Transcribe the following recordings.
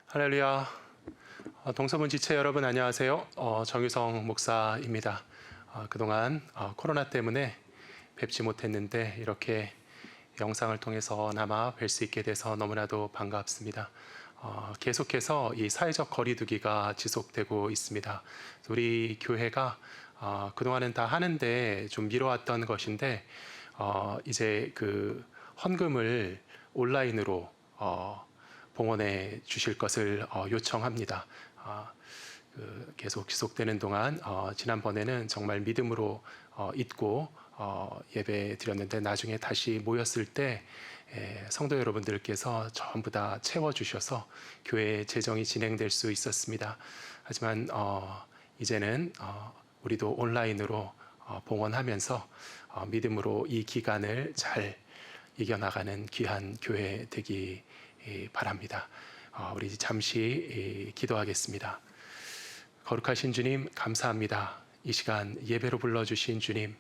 할렐루야. 동서문 지체 여러분 안녕하세요. 정유성 목사입니다. 그동안 코로나 때문에 뵙지 못했는데 이렇게 영상을 통해서나마 뵐 수 있게 돼서 너무나도 반갑습니다. 계속해서 이 사회적 거리두기가 지속되고 있습니다. 우리 교회가 그동안은 다 하는데 좀 미뤄왔던 것인데 이제 그 헌금을 온라인으로 봉헌해 주실 것을 요청합니다. 계속 지속되는 동안 지난번에는 정말 믿음으로 잊고 예배 드렸는데 나중에 다시 모였을 때 성도 여러분들께서 전부 다 채워주셔서 교회 재정이 진행될 수 있었습니다. 하지만 이제는 우리도 온라인으로 봉헌하면서 믿음으로 이 기간을 잘 이겨나가는 귀한 교회 되기 바랍니다. 우리 잠시 기도하겠습니다. 거룩하신 주님 감사합니다. 이 시간 예배로 불러주신 주님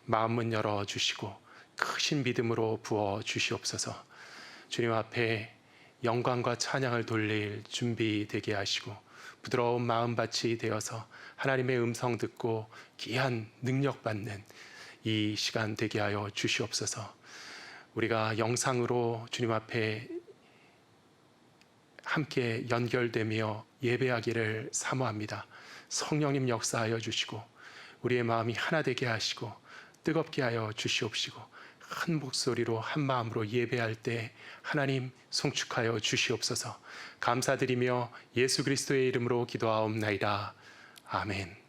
마음문 열어주시고 크신 믿음으로 부어주시옵소서. 주님 앞에 영광과 찬양을 돌릴 준비 되게 하시고 부드러운 마음밭이 되어서 하나님의 음성 듣고 귀한 능력 받는 이 시간 되게 하여 주시옵소서. 우리가 영상으로 주님 앞에 함께 연결되며 예배하기를 사모합니다. 성령님 역사하여 주시고 우리의 마음이 하나 되게 하시고 뜨겁게 하여 주시옵시고 큰 목소리로 한 마음으로 예배할 때 하나님 송축하여 주시옵소서. 감사드리며 예수 그리스도의 이름으로 기도하옵나이다. 아멘.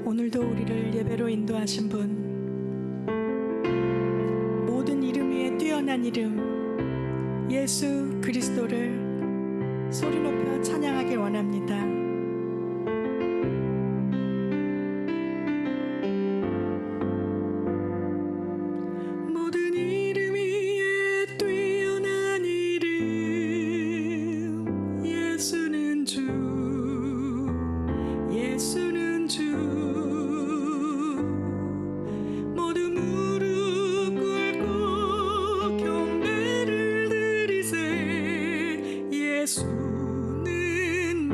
오늘도 우리를 예배로 인도하신 분, 모든 이름 위에 뛰어난 이름 예수 그리스도를 소리 높여 찬양하길 원합니다. 모든 이름 위에 뛰어난 이름 예수는 주, 예수는 주. 예수는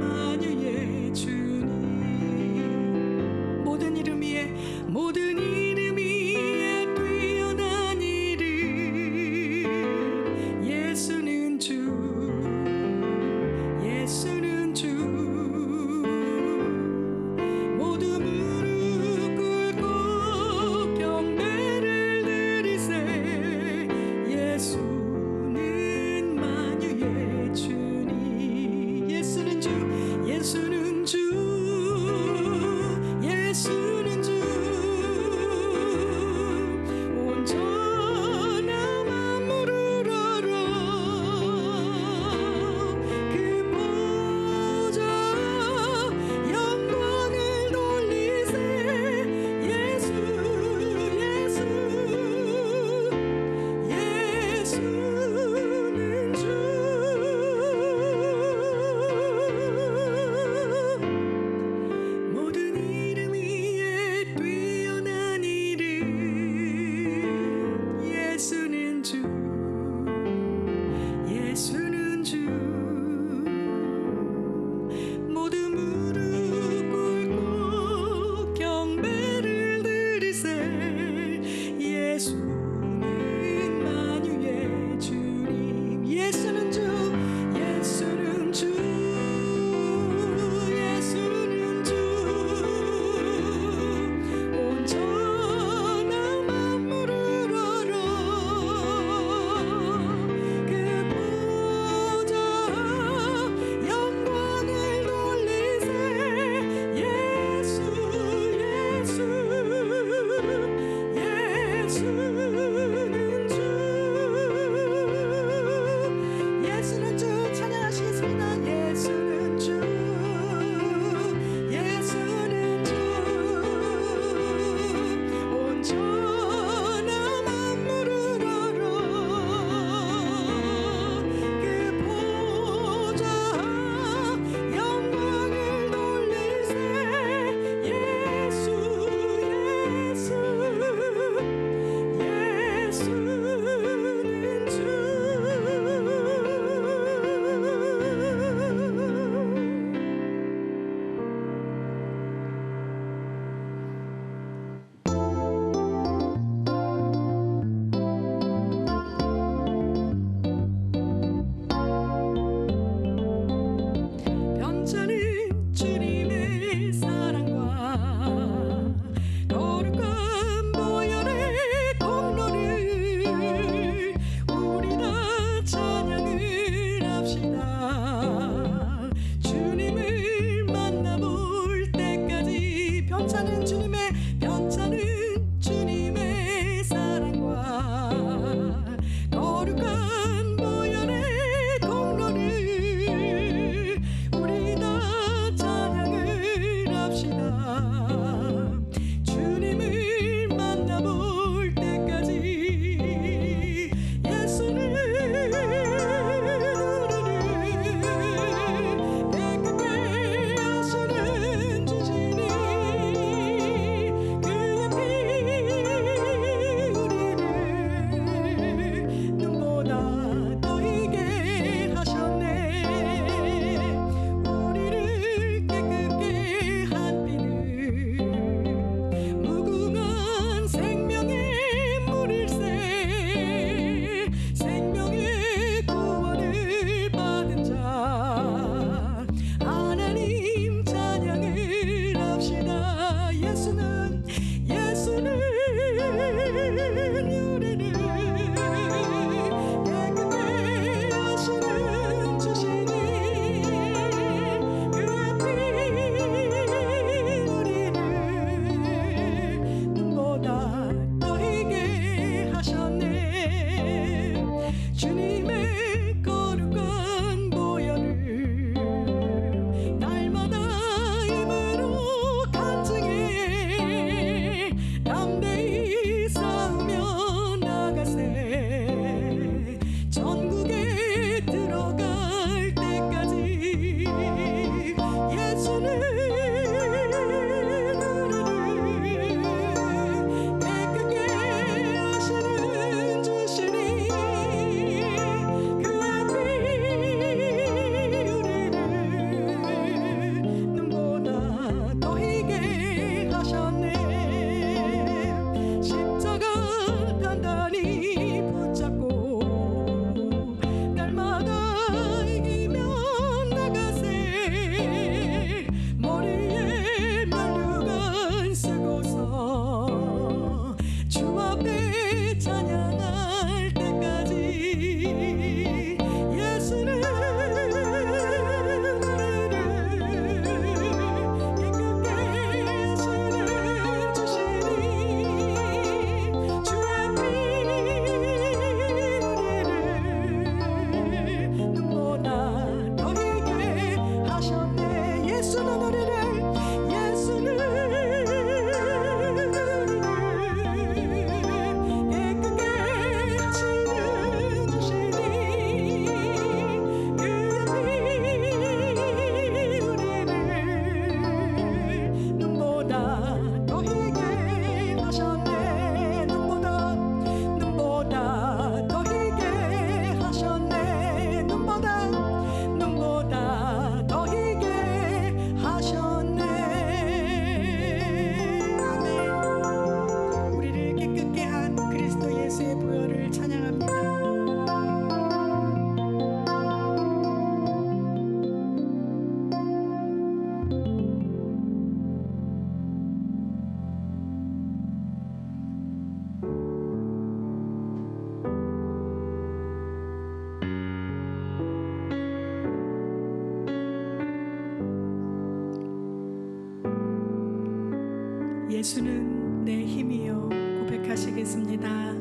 예수는 내 힘이요 고백하시겠습니다.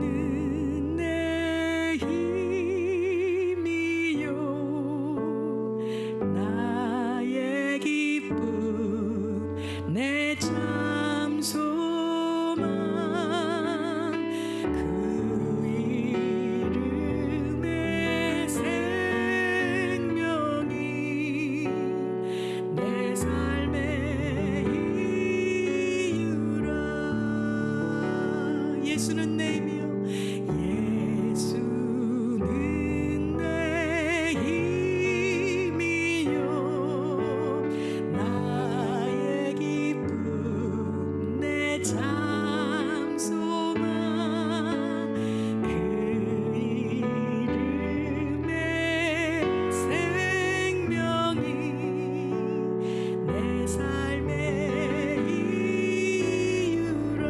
예수는 내 힘이요 나의 기쁨 내 참 소망 그 이름의 생명이 내 삶의 이유라. 예수는 내 힘이요 예수는 내 힘이요 나의 기쁨 내 참 소망 그 이름의 생명이 내 삶의 이유라.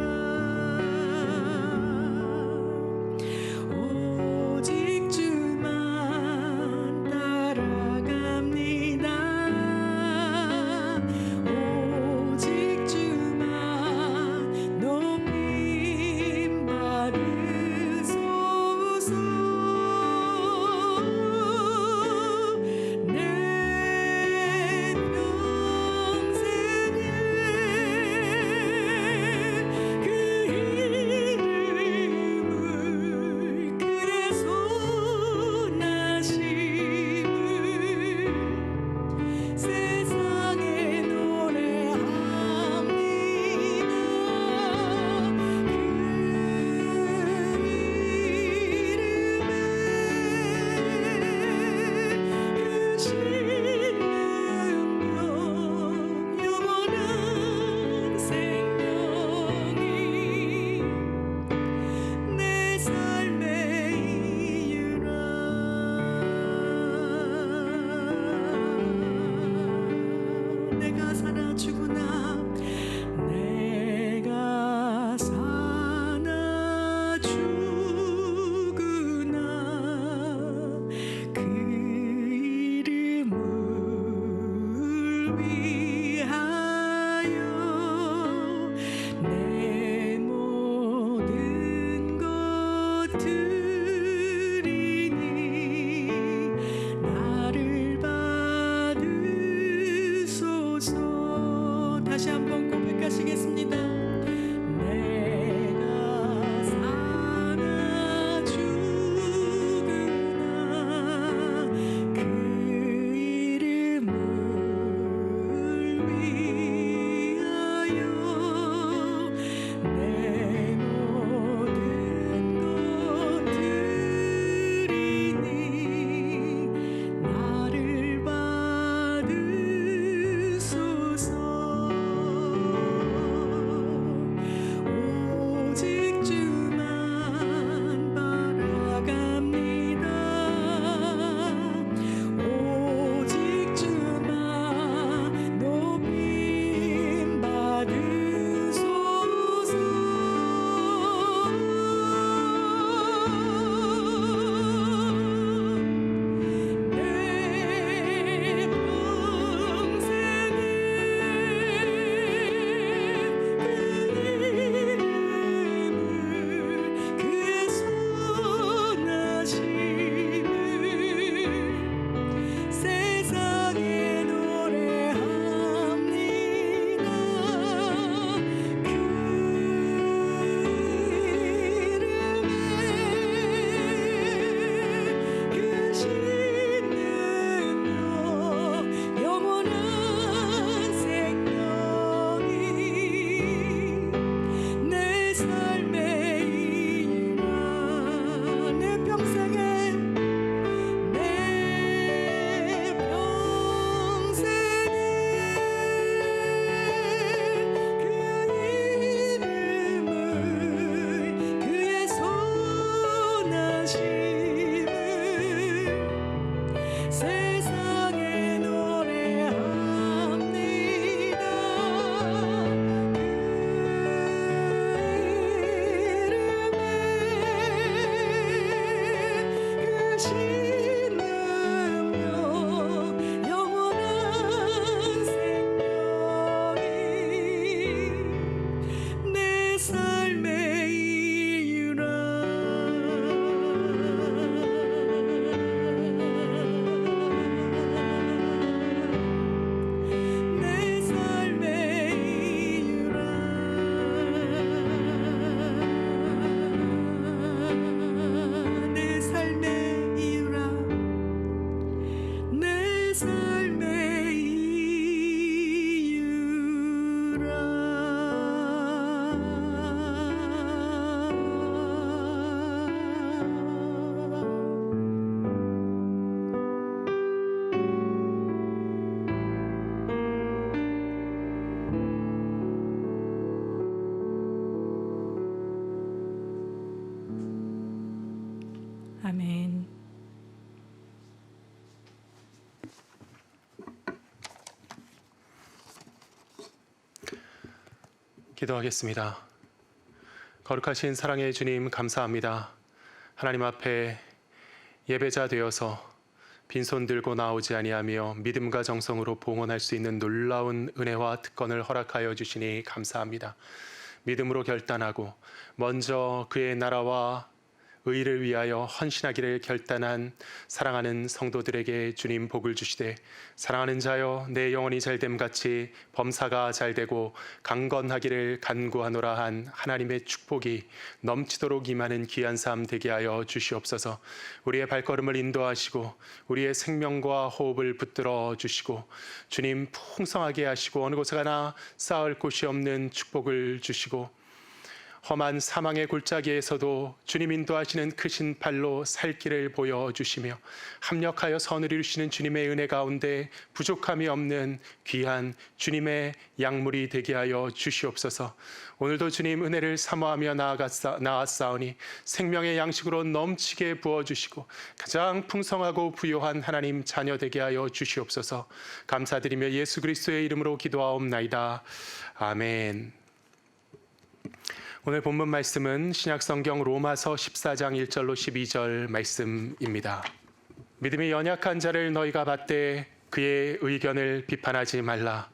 내 삶의 아멘. 기도하겠습니다. 거룩하신 사랑의 주님 감사합니다. 하나님 앞에 예배자 되어서 빈손 들고 나오지 아니하며 믿음과 정성으로 봉헌할 수 있는 놀라운 은혜와 특권을 허락하여 주시니 감사합니다. 믿음으로 결단하고 먼저 그의 나라와 의를 위하여 헌신하기를 결단한 사랑하는 성도들에게 주님 복을 주시되, 사랑하는 자여 내 영혼이 잘됨 같이 범사가 잘되고 강건하기를 간구하노라 한 하나님의 축복이 넘치도록 임하는 귀한 삶 되게 하여 주시옵소서. 우리의 발걸음을 인도하시고 우리의 생명과 호흡을 붙들어 주시고 주님 풍성하게 하시고 어느 곳에 가나 쌓을 곳이 없는 축복을 주시고 험한 사망의 골짜기에서도 주님 인도하시는 크신 팔로 살 길을 보여주시며 합력하여 선을 이루시는 주님의 은혜 가운데 부족함이 없는 귀한 주님의 약물이 되게 하여 주시옵소서. 오늘도 주님 은혜를 사모하며 나아싸우니 생명의 양식으로 넘치게 부어주시고 가장 풍성하고 부요한 하나님 자녀 되게 하여 주시옵소서. 감사드리며 예수 그리스도의 이름으로 기도하옵나이다. 아멘. 오늘 본문 말씀은 신약성경 로마서 14장 1절로 12절 말씀입니다. 믿음이 연약한 자를 너희가 받되 그의 의견을 비판하지 말라.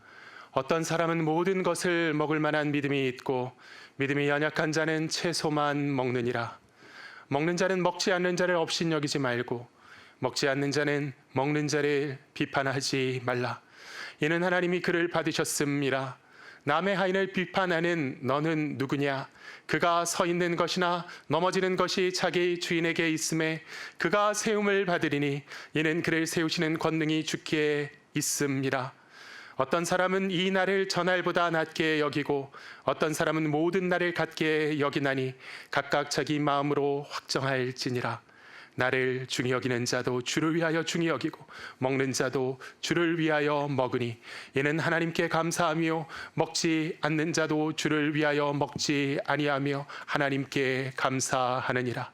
어떤 사람은 모든 것을 먹을 만한 믿음이 있고 믿음이 연약한 자는 채소만 먹느니라. 먹는 자는 먹지 않는 자를 업신여기지 말고 먹지 않는 자는 먹는 자를 비판하지 말라. 이는 하나님이 그를 받으셨음이라. 남의 하인을 비판하는 너는 누구냐? 그가 서 있는 것이나 넘어지는 것이 자기 주인에게 있음에 그가 세움을 받으리니 이는 그를 세우시는 권능이 주께 있음이라. 어떤 사람은 이 날을 저날보다 낮게 여기고 어떤 사람은 모든 날을 같게 여기나니 각각 자기 마음으로 확정할지니라. 나를 중히 여기는 자도 주를 위하여 중히 여기고 먹는 자도 주를 위하여 먹으니 이는 하나님께 감사하며 먹지 않는 자도 주를 위하여 먹지 아니하며 하나님께 감사하느니라.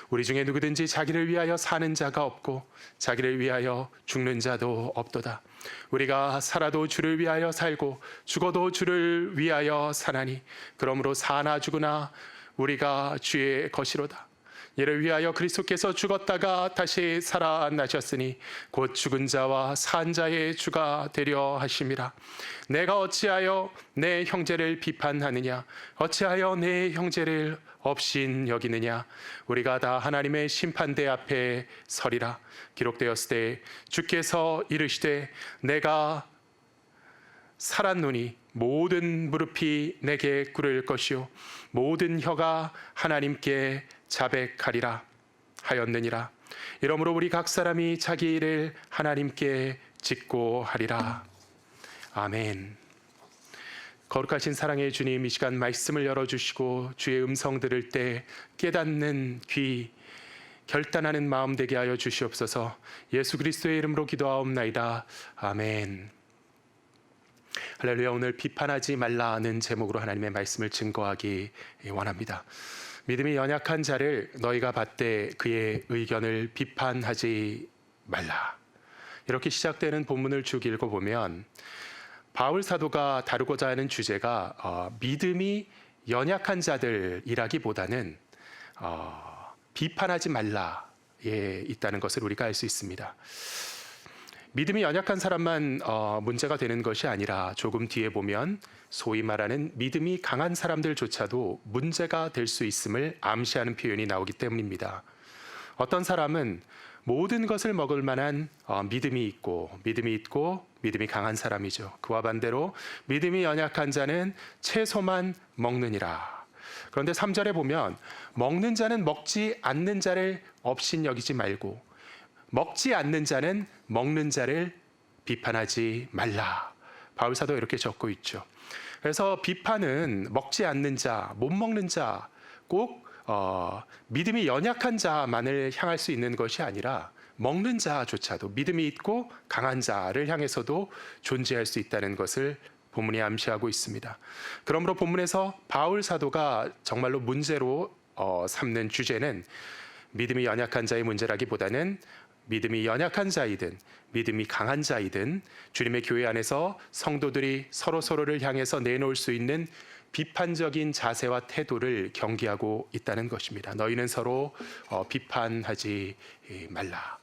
우리 중에 누구든지 자기를 위하여 사는 자가 없고 자기를 위하여 죽는 자도 없도다. 우리가 살아도 주를 위하여 살고 죽어도 주를 위하여 사나니 그러므로 사나 죽으나 우리가 주의 것이로다. 이를 위하여 그리스도께서 죽었다가 다시 살아나셨으니 곧 죽은 자와 산 자의 주가 되려 하심이라. 내가 어찌하여 내 형제를 비판하느냐? 어찌하여 내 형제를 업신 여기느냐? 우리가 다 하나님의 심판대 앞에 서리라. 기록되었을 때 주께서 이르시되 내가 살았노니 모든 무릎이 내게 꿇을 것이요 모든 혀가 하나님께 자백하리라 하였느니라. 이러므로 우리 각 사람이 자기 일을 하나님께 짓고 하리라. 아멘. 거룩하신 사랑의 주님, 이 시간 말씀을 열어주시고 주의 음성 들을 때 깨닫는 귀, 결단하는 마음 되게 하여 주시옵소서. 예수 그리스도의 이름으로 기도하옵나이다. 아멘. 할렐루야. 오늘 비판하지 말라는 제목으로 하나님의 말씀을 증거하기 원합니다. 믿음이 연약한 자를 너희가 받되 그의 의견을 비판하지 말라. 이렇게 시작되는 본문을 쭉 읽어보면 바울 사도가 다루고자 하는 주제가 믿음이 연약한 자들이라기보다는 비판하지 말라에 있다는 것을 우리가 알 수 있습니다. 믿음이 연약한 사람만 문제가 되는 것이 아니라 조금 뒤에 보면 소위 말하는 믿음이 강한 사람들조차도 문제가 될 수 있음을 암시하는 표현이 나오기 때문입니다. 어떤 사람은 모든 것을 먹을 만한 믿음이 있고 믿음이 강한 사람이죠. 그와 반대로 믿음이 연약한 자는 채소만 먹느니라. 그런데 3절에 보면 먹는 자는 먹지 않는 자를 업신 여기지 말고 먹지 않는 자는 먹는 자를 비판하지 말라. 바울 사도 이렇게 적고 있죠. 그래서 비판은 먹지 않는 자, 못 먹는 자, 꼭 믿음이 연약한 자만을 향할 수 있는 것이 아니라 먹는 자조차도 믿음이 있고 강한 자를 향해서도 존재할 수 있다는 것을 본문이 암시하고 있습니다. 그러므로 본문에서 바울 사도가 정말로 문제로 삼는 주제는 믿음이 연약한 자의 문제라기보다는 믿음이 연약한 자이든 믿음이 강한 자이든 주님의 교회 안에서 성도들이 서로를 향해서 내놓을 수 있는 비판적인 자세와 태도를 경계하고 있다는 것입니다. 너희는 서로 비판하지 말라.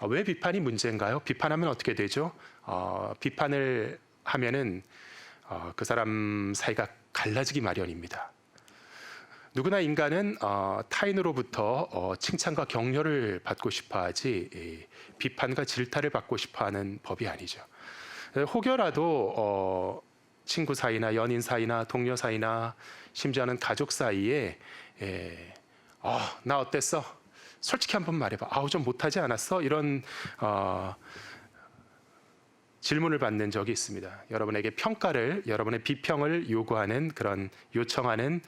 왜 비판이 문제인가요? 비판하면 어떻게 되죠? 비판을 하면은 그 사람 사이가 갈라지기 마련입니다. 누구나 인간은 타인으로부터 칭찬과 격려를 받고 싶어하지 비판과 질타를 받고 싶어하는 법이 아니죠. 혹여라도 친구 사이나 연인 사이나 동료 사이나 심지어는 가족 사이에 나 어땠어? 솔직히 한번 말해봐. 좀 못하지 않았어? 이런 질문을 받는 적이 있습니다. 여러분에게 평가를, 여러분의 비평을 요구하는 그런 요청하는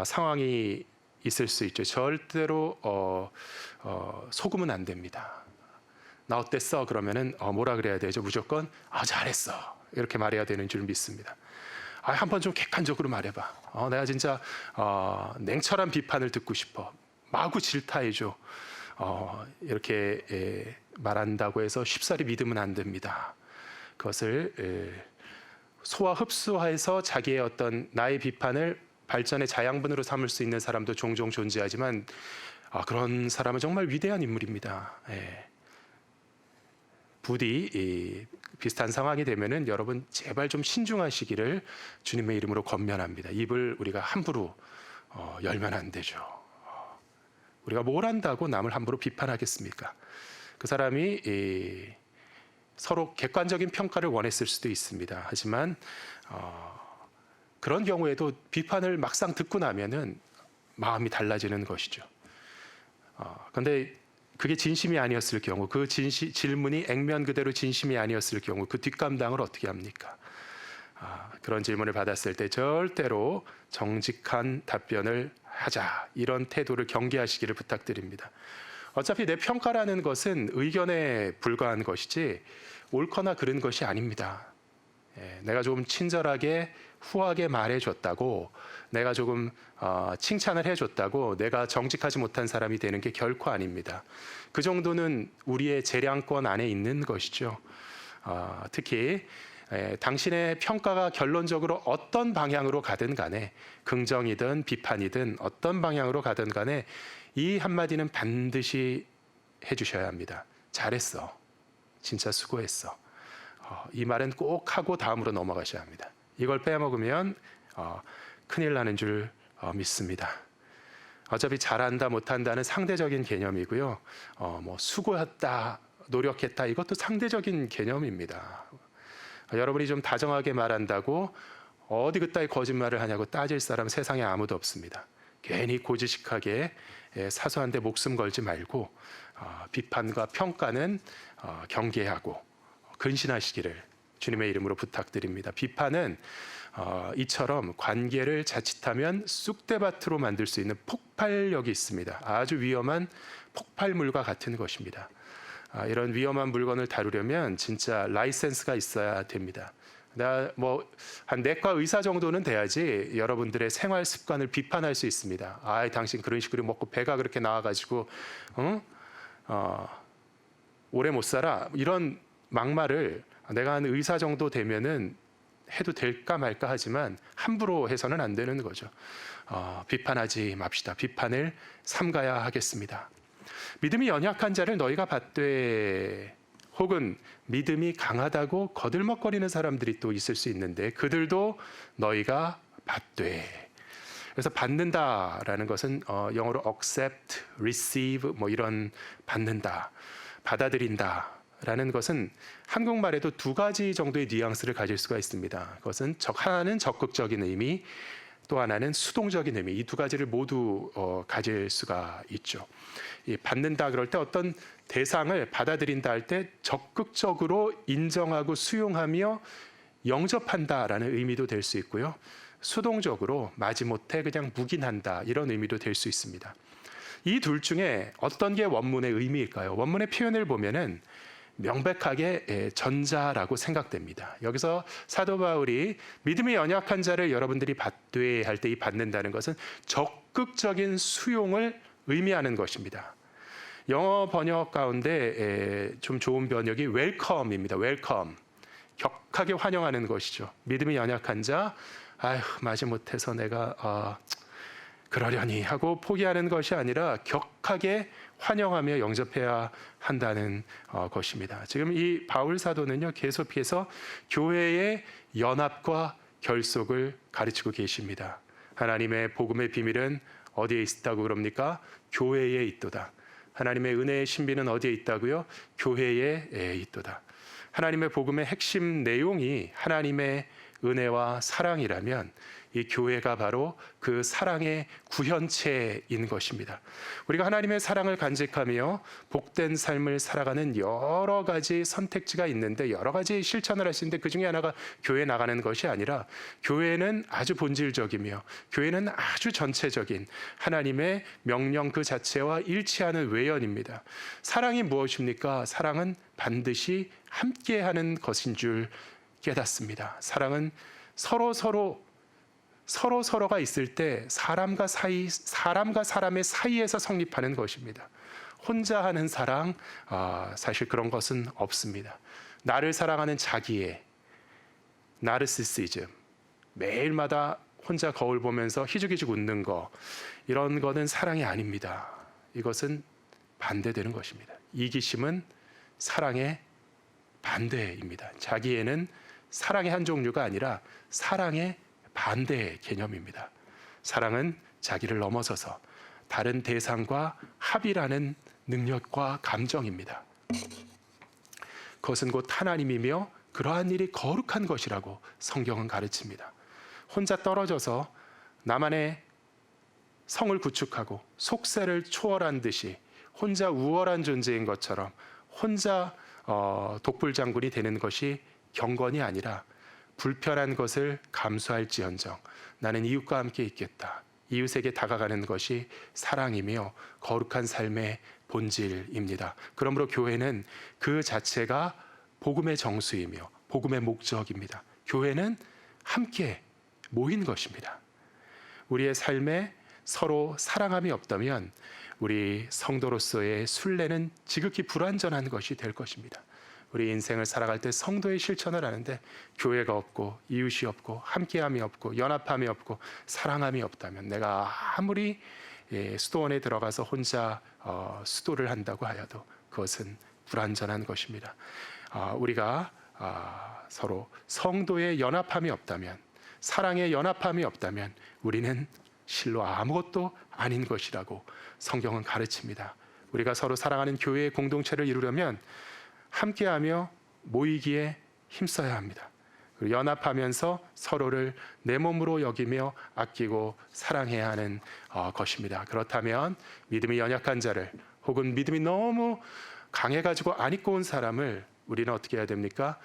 상황이 있을 수 있죠. 절대로 속으면 안 됩니다. 나 어땠어? 그러면은 뭐라 그래야 되죠? 무조건 잘했어. 이렇게 말해야 되는 줄 믿습니다. 한번 좀 객관적으로 말해봐. 내가 진짜 냉철한 비판을 듣고 싶어. 마구 질타해줘. 이렇게 말한다고 해서 쉽사리 믿으면 안 됩니다. 그것을 소화 흡수해서 자기의 어떤 나의 비판을 발전의 자양분으로 삼을 수 있는 사람도 종종 존재하지만 그런 사람은 정말 위대한 인물입니다. 부디 비슷한 상황이 되면은 여러분 제발 좀 신중하시기를 주님의 이름으로 권면합니다. 입을 우리가 함부로 열면 안 되죠. 우리가 뭘 안다고 남을 함부로 비판하겠습니까? 그 사람이 서로 객관적인 평가를 원했을 수도 있습니다. 하지만 그런 경우에도 비판을 막상 듣고 나면은 마음이 달라지는 것이죠. 그런데 그게 진심이 아니었을 경우, 그 질문이 액면 그대로 진심이 아니었을 경우 그 뒷감당을 어떻게 합니까? 그런 질문을 받았을 때 절대로 정직한 답변을 하자, 이런 태도를 경계하시기를 부탁드립니다. 어차피 내 평가라는 것은 의견에 불과한 것이지 옳거나 그른 것이 아닙니다. 내가 조금 친절하게 후하게 말해줬다고, 내가 조금 칭찬을 해줬다고 내가 정직하지 못한 사람이 되는 게 결코 아닙니다. 그 정도는 우리의 재량권 안에 있는 것이죠. 특히 당신의 평가가 결론적으로 어떤 방향으로 가든 간에, 긍정이든 비판이든 어떤 방향으로 가든 간에 이 한마디는 반드시 해주셔야 합니다. 잘했어. 진짜 수고했어. 이 말은 꼭 하고 다음으로 넘어가셔야 합니다. 이걸 빼먹으면 큰일 나는 줄 믿습니다. 어차피 잘한다 못한다는 상대적인 개념이고요. 수고했다, 노력했다, 이것도 상대적인 개념입니다. 여러분이 좀 다정하게 말한다고 어디 그따위 거짓말을 하냐고 따질 사람 세상에 아무도 없습니다. 괜히 고지식하게 사소한 데 목숨 걸지 말고 비판과 평가는 경계하고 근신하시기를 주님의 이름으로 부탁드립니다. 비판은 이처럼 관계를 자칫하면 쑥대밭으로 만들 수 있는 폭발력이 있습니다. 아주 위험한 폭발물과 같은 것입니다. 이런 위험한 물건을 다루려면 진짜 라이센스가 있어야 됩니다. 한 내과 의사 정도는 돼야지 여러분들의 생활 습관을 비판할 수 있습니다. 당신 그런 식으로 먹고 배가 그렇게 나와가지고 오래 못 살아, 이런 막말을 내가 한 의사 정도 되면은 해도 될까 말까 하지만 함부로 해서는 안 되는 거죠. 비판하지 맙시다. 비판을 삼가야 하겠습니다. 믿음이 연약한 자를 너희가 받되, 혹은 믿음이 강하다고 거들먹거리는 사람들이 또 있을 수 있는데 그들도 너희가 받되. 그래서 받는다라는 것은 영어로 accept, receive 이런 받는다, 받아들인다라는 것은 한국말에도 두 가지 정도의 뉘앙스를 가질 수가 있습니다. 그것은 하나는 적극적인 의미, 또 하나는 수동적인 의미, 이 두 가지를 모두 가질 수가 있죠. 받는다 그럴 때 어떤 대상을 받아들인다 할 때 적극적으로 인정하고 수용하며 영접한다라는 의미도 될 수 있고요. 수동적으로 마지못해 그냥 묵인한다 이런 의미도 될 수 있습니다. 이 둘 중에 어떤 게 원문의 의미일까요? 원문의 표현을 보면은 명백하게 전자라고 생각됩니다. 여기서 사도 바울이 믿음이 연약한 자를 여러분들이 받되 할 때 이 받는다는 것은 적극적인 수용을 의미하는 것입니다. 영어 번역 가운데 좀 좋은 번역이 웰컴입니다. 웰컴. 격하게 환영하는 것이죠. 믿음이 연약한 자, 아휴 마지못해서 내가 그러려니 하고 포기하는 것이 아니라 격하게 환영하며 영접해야 한다는 것입니다. 지금 이 바울 사도는요 계속해서 교회의 연합과 결속을 가르치고 계십니다. 하나님의 복음의 비밀은 어디에 있다고 그럽니까? 교회에 있도다. 하나님의 은혜의 신비는 어디에 있다고요? 교회에 있도다. 하나님의 복음의 핵심 내용이 하나님의 은혜와 사랑이라면 이 교회가 바로 그 사랑의 구현체인 것입니다. 우리가 하나님의 사랑을 간직하며 복된 삶을 살아가는 여러 가지 선택지가 있는데 여러 가지 실천을 할 수 있는데 그 중에 하나가 교회 나가는 것이 아니라 교회는 아주 본질적이며 교회는 아주 전체적인 하나님의 명령 그 자체와 일치하는 외연입니다. 사랑이 무엇입니까? 사랑은 반드시 함께하는 것인 줄 깨닫습니다. 사랑은 서로가 있을 때 사람과 사람의 사이에서 성립하는 것입니다. 혼자 하는 사랑, 사실 그런 것은 없습니다. 나를 사랑하는 자기애, 나르시시즘, 매일마다 혼자 거울 보면서 희죽희죽 웃는 거, 이런 거는 사랑이 아닙니다. 이것은 반대되는 것입니다. 이기심은 사랑의 반대입니다. 자기애는 사랑의 한 종류가 아니라 사랑의 반대의 개념입니다. 사랑은 자기를 넘어서서 다른 대상과 합일하는 능력과 감정입니다. 그것은 곧 하나님이며 그러한 일이 거룩한 것이라고 성경은 가르칩니다. 혼자 떨어져서 나만의 성을 구축하고 속세를 초월한 듯이 혼자 우월한 존재인 것처럼 혼자 독불장군이 되는 것이 경건이 아니라 불편한 것을 감수할지언정 나는 이웃과 함께 있겠다. 이웃에게 다가가는 것이 사랑이며 거룩한 삶의 본질입니다. 그러므로 교회는 그 자체가 복음의 정수이며 복음의 목적입니다. 교회는 함께 모인 것입니다. 우리의 삶에 서로 사랑함이 없다면 우리 성도로서의 순례는 지극히 불완전한 것이 될 것입니다. 우리 인생을 살아갈 때 성도의 실천을 하는데 교회가 없고 이웃이 없고 함께함이 없고 연합함이 없고 사랑함이 없다면 내가 아무리 수도원에 들어가서 혼자 수도를 한다고 하여도 그것은 불완전한 것입니다. 우리가 서로 성도의 연합함이 없다면 사랑의 연합함이 없다면 우리는 실로 아무것도 아닌 것이라고 성경은 가르칩니다. 우리가 서로 사랑하는 교회의 공동체를 이루려면 함께하며 모이기에 힘써야 합니다. 연합하면서 서로를 내 몸으로 여기며 아끼고 사랑해야 하는 것입니다. 그렇다면 믿음이 연약한 자를 혹은 믿음이 너무 강해가지고 안 입고 온 사람을 우리는 어떻게 해야 됩니까?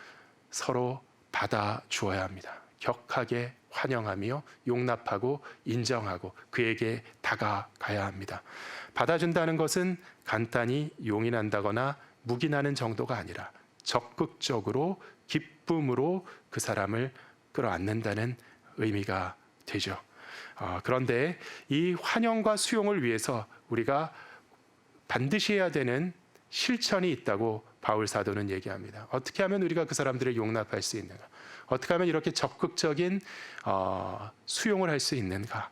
서로 받아주어야 합니다. 격하게 환영하며 용납하고 인정하고 그에게 다가가야 합니다. 받아준다는 것은 간단히 용인한다거나 묵인하는 정도가 아니라 적극적으로 기쁨으로 그 사람을 끌어안는다는 의미가 되죠. 그런데 이 환영과 수용을 위해서 우리가 반드시 해야 되는 실천이 있다고 바울 사도는 얘기합니다. 어떻게 하면 우리가 그 사람들을 용납할 수 있는가? 어떻게 하면 이렇게 적극적인 수용을 할 수 있는가?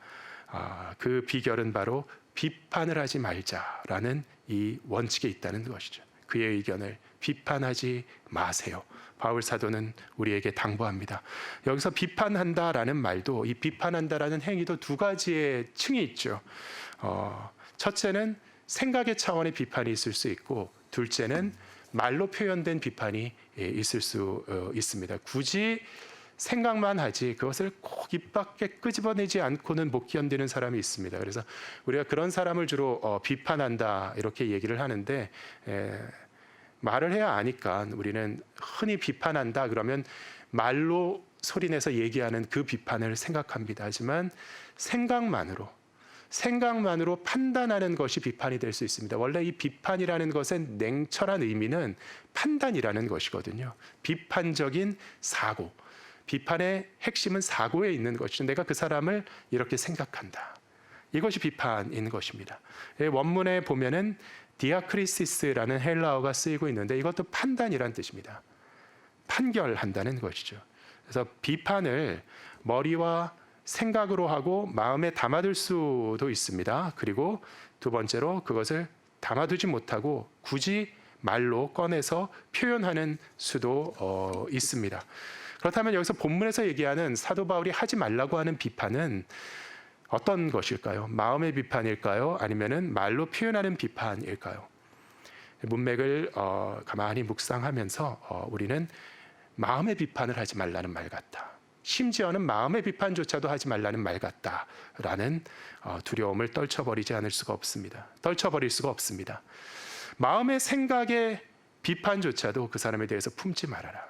그 비결은 바로 비판을 하지 말자라는 이 원칙에 있다는 것이죠. 그의 의견을 비판하지 마세요. 바울 사도는 우리에게 당부합니다. 여기서 비판한다라는 말도 이 비판한다라는 행위도 두 가지의 층이 있죠. 첫째는 생각의 차원의 비판이 있을 수 있고 둘째는 말로 표현된 비판이 있을 수 있습니다. 굳이 생각만 하지 그것을 꼭 입 밖에 끄집어내지 않고는 못 견디는 사람이 있습니다. 그래서 우리가 그런 사람을 주로 비판한다 이렇게 얘기를 하는데, 말을 해야 아니까 우리는 흔히 비판한다 그러면 말로 소리내서 얘기하는 그 비판을 생각합니다. 하지만 생각만으로 판단하는 것이 비판이 될 수 있습니다. 원래 이 비판이라는 것의 냉철한 의미는 판단이라는 것이거든요. 비판적인 사고. 비판의 핵심은 사고에 있는 것이죠. 내가 그 사람을 이렇게 생각한다. 이것이 비판인 것입니다. 원문에 보면은 디아크리시스라는 헬라어가 쓰이고 있는데 이것도 판단이란 뜻입니다. 판결한다는 것이죠. 그래서 비판을 머리와 생각으로 하고 마음에 담아둘 수도 있습니다. 그리고 두 번째로 그것을 담아두지 못하고 굳이 말로 꺼내서 표현하는 수도 있습니다. 그렇다면 여기서 본문에서 얘기하는 사도 바울이 하지 말라고 하는 비판은 어떤 것일까요? 마음의 비판일까요? 아니면은 말로 표현하는 비판일까요? 문맥을 가만히 묵상하면서 우리는 마음의 비판을 하지 말라는 말 같다. 심지어는 마음의 비판조차도 하지 말라는 말 같다라는 두려움을 떨쳐버릴 수가 없습니다. 마음의 생각의 비판조차도 그 사람에 대해서 품지 말아라.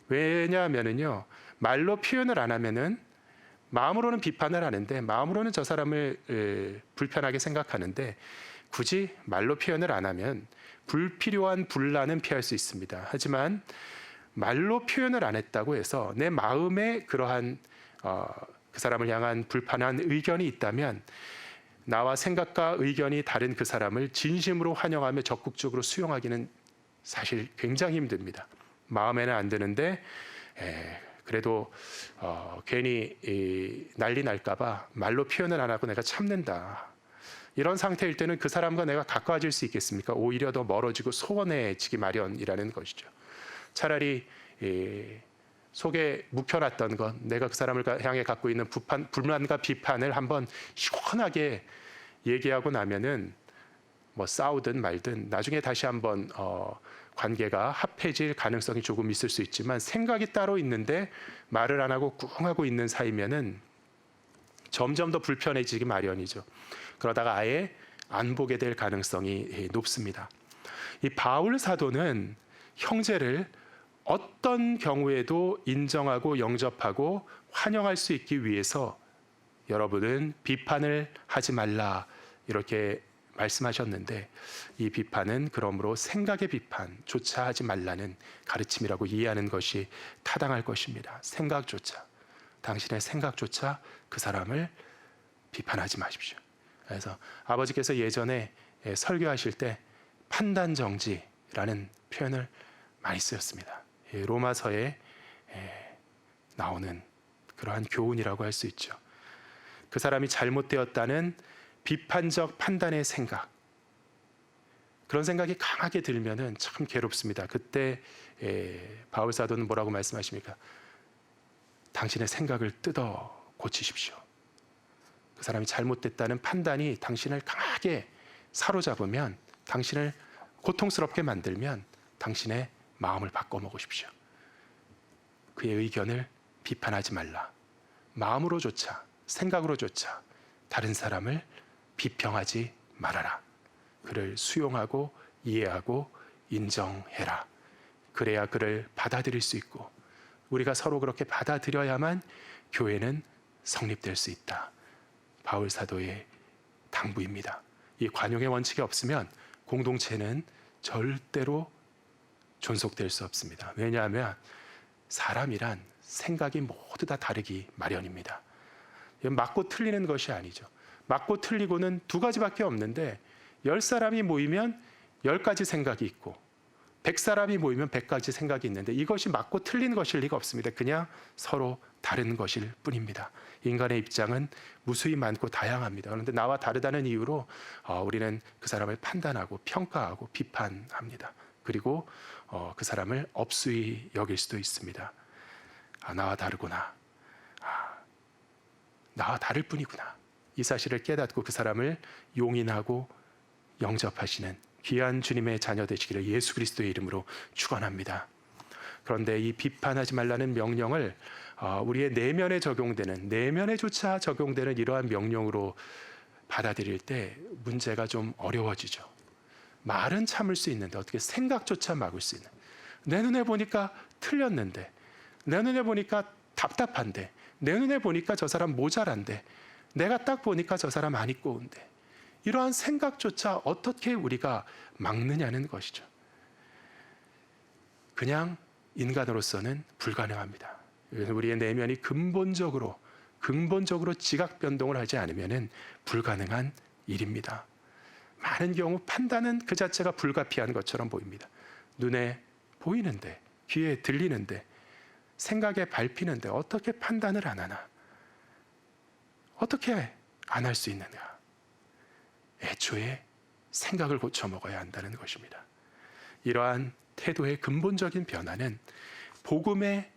왜냐하면은요, 말로 표현을 안 하면은 마음으로는 비판을 하는데 마음으로는 저 사람을 불편하게 생각하는데 굳이 말로 표현을 안 하면 불필요한 분란은 피할 수 있습니다. 하지만 말로 표현을 안 했다고 해서 내 마음에 그러한 그 사람을 향한 불편한 의견이 있다면 나와 생각과 의견이 다른 그 사람을 진심으로 환영하며 적극적으로 수용하기는 사실 굉장히 힘듭니다. 마음에는 안 드는데 그래도 괜히 난리 날까봐 말로 표현을 안 하고 내가 참는다. 이런 상태일 때는 그 사람과 내가 가까워질 수 있겠습니까? 오히려 더 멀어지고 소원해지기 마련이라는 것이죠. 차라리 속에 묵혀놨던 것, 내가 그 사람을 향해 갖고 있는 불만과 비판을 한번 시원하게 얘기하고 나면은 뭐 싸우든 말든 나중에 다시 한번 관계가 합해질 가능성이 조금 있을 수 있지만 생각이 따로 있는데 말을 안 하고 꿍 하고 있는 사이면은 점점 더 불편해지기 마련이죠. 그러다가 아예 안 보게 될 가능성이 높습니다. 이 바울 사도는 형제를 어떤 경우에도 인정하고 영접하고 환영할 수 있기 위해서 여러분은 비판을 하지 말라 이렇게 말씀하셨는데 이 비판은 그러므로 생각의 비판조차 하지 말라는 가르침이라고 이해하는 것이 타당할 것입니다. 당신의 생각조차 그 사람을 비판하지 마십시오. 그래서 아버지께서 예전에 설교하실 때 판단정지라는 표현을 많이 쓰였습니다. 로마서에 나오는 그러한 교훈이라고 할 수 있죠. 그 사람이 잘못되었다는 비판적 판단의 생각, 그런 생각이 강하게 들면은 참 괴롭습니다. 그때 바울 사도는 뭐라고 말씀하십니까? 당신의 생각을 뜯어 고치십시오. 그 사람이 잘못됐다는 판단이 당신을 강하게 사로잡으면, 당신을 고통스럽게 만들면 당신의 마음을 바꿔먹으십시오. 그의 의견을 비판하지 말라. 마음으로조차 생각으로조차 다른 사람을 비평하지 말아라. 그를 수용하고 이해하고 인정해라. 그래야 그를 받아들일 수 있고 우리가 서로 그렇게 받아들여야만 교회는 성립될 수 있다. 바울 사도의 당부입니다. 이 관용의 원칙이 없으면 공동체는 절대로 존속될 수 없습니다. 왜냐하면 사람이란 생각이 모두 다 다르기 마련입니다. 맞고 틀리는 것이 아니죠. 맞고 틀리고는 두 가지밖에 없는데 10사람이 모이면 10가지 생각이 있고 100사람이 모이면 100가지 생각이 있는데 이것이 맞고 틀린 것일 리가 없습니다. 그냥 서로 다른 것일 뿐입니다. 인간의 입장은 무수히 많고 다양합니다. 그런데 나와 다르다는 이유로 우리는 그 사람을 판단하고 평가하고 비판합니다. 그리고 그 사람을 업수히 여길 수도 있습니다. 나와 다르구나. 나와 다를 뿐이구나. 이 사실을 깨닫고 그 사람을 용인하고 영접하시는 귀한 주님의 자녀 되시기를 예수 그리스도의 이름으로 축원합니다. 그런데 이 비판하지 말라는 명령을 우리의 내면에조차 적용되는 이러한 명령으로 받아들일 때 문제가 좀 어려워지죠. 말은 참을 수 있는데 어떻게 생각조차 막을 수 있는, 내 눈에 보니까 틀렸는데, 내 눈에 보니까 답답한데, 내 눈에 보니까 저 사람 모자란데, 내가 딱 보니까 저 사람 안 입고 온데, 이러한 생각조차 어떻게 우리가 막느냐는 것이죠. 그냥 인간으로서는 불가능합니다. 우리의 내면이 근본적으로 지각 변동을 하지 않으면 불가능한 일입니다. 많은 경우 판단은 그 자체가 불가피한 것처럼 보입니다. 눈에 보이는데, 귀에 들리는데, 생각에 밟히는데 어떻게 판단을 안 하나? 어떻게 안 할 수 있는가? 애초에 생각을 고쳐 먹어야 한다는 것입니다. 이러한 태도의 근본적인 변화는 복음의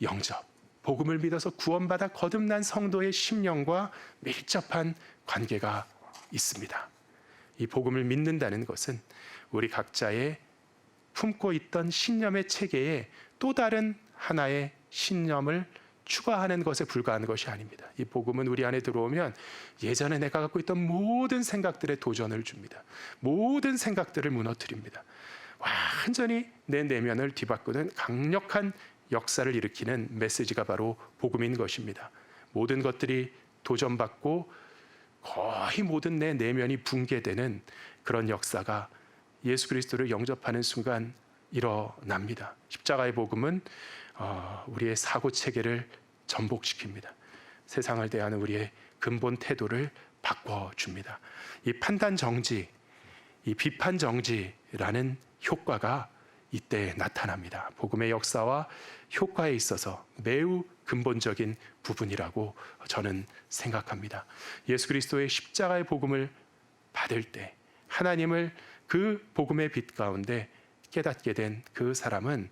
영접, 복음을 믿어서 구원받아 거듭난 성도의 심령과 밀접한 관계가 있습니다. 이 복음을 믿는다는 것은 우리 각자의 품고 있던 신념의 체계에 또 다른 하나의 신념을 추가하는 것에 불과한 것이 아닙니다. 이 복음은 우리 안에 들어오면 예전에 내가 갖고 있던 모든 생각들에 도전을 줍니다. 모든 생각들을 무너뜨립니다. 완전히 내 내면을 뒤바꾸는 강력한 역사를 일으키는 메시지가 바로 복음인 것입니다. 모든 것들이 도전받고 거의 모든 내 내면이 붕괴되는 그런 역사가 예수 그리스도를 영접하는 순간 일어납니다. 십자가의 복음은 우리의 사고 체계를 전복시킵니다. 세상을 대하는 우리의 근본 태도를 바꿔줍니다. 이 판단 정지, 이 비판 정지라는 효과가 이때 나타납니다. 복음의 역사와 효과에 있어서 매우 근본적인 부분이라고 저는 생각합니다. 예수 그리스도의 십자가의 복음을 받을 때 하나님을 그 복음의 빛 가운데 깨닫게 된 그 사람은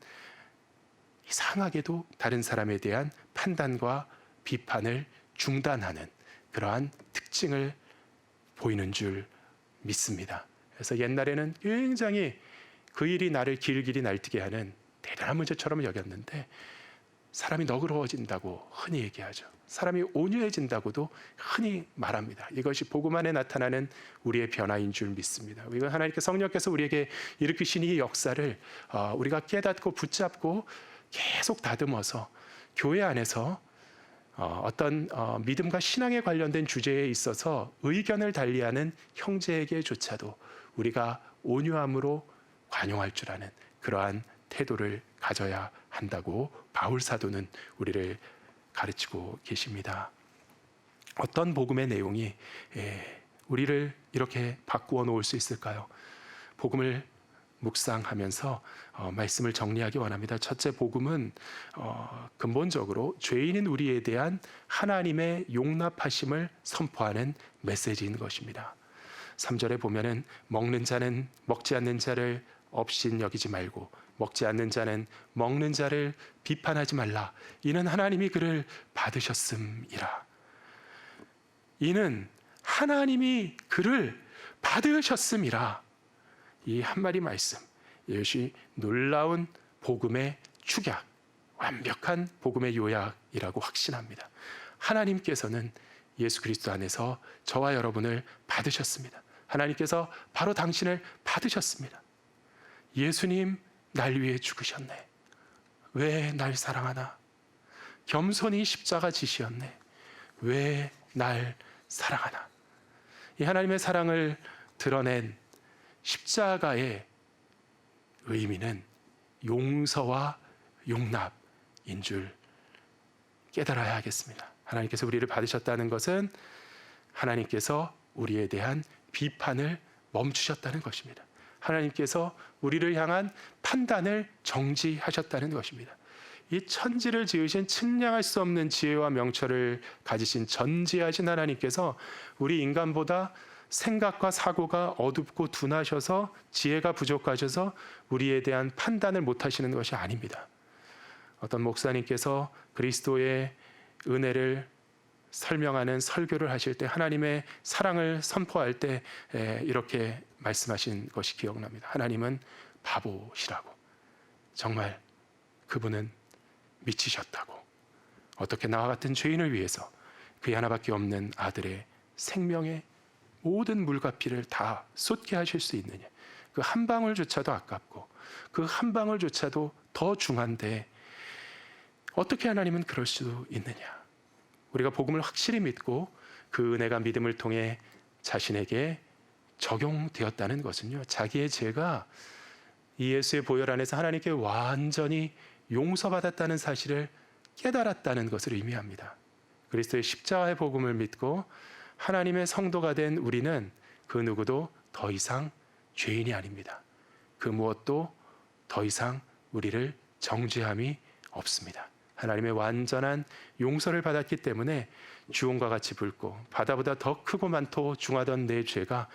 이상하게도 다른 사람에 대한 판단과 비판을 중단하는 그러한 특징을 보이는 줄 믿습니다. 그래서 옛날에는 굉장히 그 일이 나를 길길이 날뛰게 하는 대단한 문제처럼 여겼는데 사람이 너그러워진다고 흔히 얘기하죠. 사람이 온유해진다고도 흔히 말합니다. 이것이 복음 안에 나타나는 우리의 변화인 줄 믿습니다. 이건 하나님께 성령께서 우리에게 일으키신 이 역사를 우리가 깨닫고 붙잡고 계속 다듬어서 교회 안에서 어떤 믿음과 신앙에 관련된 주제에 있어서 의견을 달리하는 형제에게조차도 우리가 온유함으로 관용할 줄 아는 그러한 태도를 가져야 한다고 바울 사도는 우리를 가르치고 계십니다. 어떤 복음의 내용이 우리를 이렇게 바꾸어 놓을 수 있을까요? 복음을 묵상하면서 말씀을 정리하기 원합니다. 첫째, 복음은 근본적으로 죄인인 우리에 대한 하나님의 용납하심을 선포하는 메시지인 것입니다. 3절에 보면은 먹는 자는 먹지 않는 자를 업신 여기지 말고 먹지 않는 자는 먹는 자를 비판하지 말라. 이는 하나님이 그를 받으셨음이라. 이는 하나님이 그를 받으셨음이라. 이 한마디 말씀, 이것이 놀라운 복음의 축약, 완벽한 복음의 요약이라고 확신합니다. 하나님께서는 예수 그리스도 안에서 저와 여러분을 받으셨습니다. 하나님께서 바로 당신을 받으셨습니다. 예수님 날 위해 죽으셨네. 왜 날 사랑하나? 겸손히 십자가 지시었네. 왜 날 사랑하나? 이 하나님의 사랑을 드러낸 십자가의 의미는 용서와 용납인 줄 깨달아야 하겠습니다. 하나님께서 우리를 받으셨다는 것은 하나님께서 우리에 대한 비판을 멈추셨다는 것입니다. 하나님께서 우리를 향한 판단을 정지하셨다는 것입니다. 이 천지를 지으신 측량할 수 없는 지혜와 명철을 가지신 전지하신 하나님께서 우리 인간보다 생각과 사고가 어둡고 둔하셔서 지혜가 부족하셔서 우리에 대한 판단을 못하시는 것이 아닙니다. 어떤 목사님께서 그리스도의 은혜를 설명하는 설교를 하실 때 하나님의 사랑을 선포할 때 이렇게 말씀하신 것이 기억납니다. 하나님은 바보시라고. 정말 그분은 미치셨다고, 어떻게 나와 같은 죄인을 위해서 그 하나밖에 없는 아들의 생명의 모든 물과 피를 다 쏟게 하실 수 있느냐. 그 한 방울조차도 아깝고 그 한 방울조차도 더 중한데 어떻게 하나님은 그럴 수 있느냐. 우리가 복음을 확실히 믿고 그 은혜가 믿음을 통해 자신에게 적용되었다는 것은요, 자기의 죄가 이 예수의 보혈 안에서 하나님께 완전히 용서받았다는 사실을 깨달았다는 것을 의미합니다. 그리스도의 십자가의 복음을 믿고 하나님의 성도가 된 우리는 그 누구도 더 이상 죄인이 아닙니다. 그 무엇도 더 이상 우리를 정죄함이 없습니다. 하나님의 완전한 용서를 받았기 때문에 주홍과 같이 붉고 바다보다 더 크고 많고 중하던 내 죄가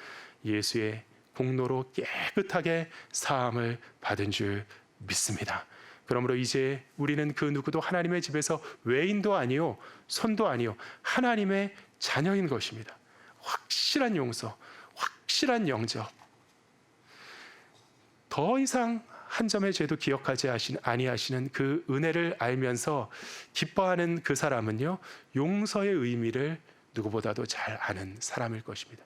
예수의 공로로 깨끗하게 사함을 받은 줄 믿습니다. 그러므로 이제 우리는 그 누구도 하나님의 집에서 외인도 아니요 손도 아니요 하나님의 자녀인 것입니다. 확실한 용서, 확실한 영접. 더 이상 한 점의 죄도 기억하지 아니하시는 그 은혜를 알면서 기뻐하는 그 사람은요, 용서의 의미를 누구보다도 잘 아는 사람일 것입니다.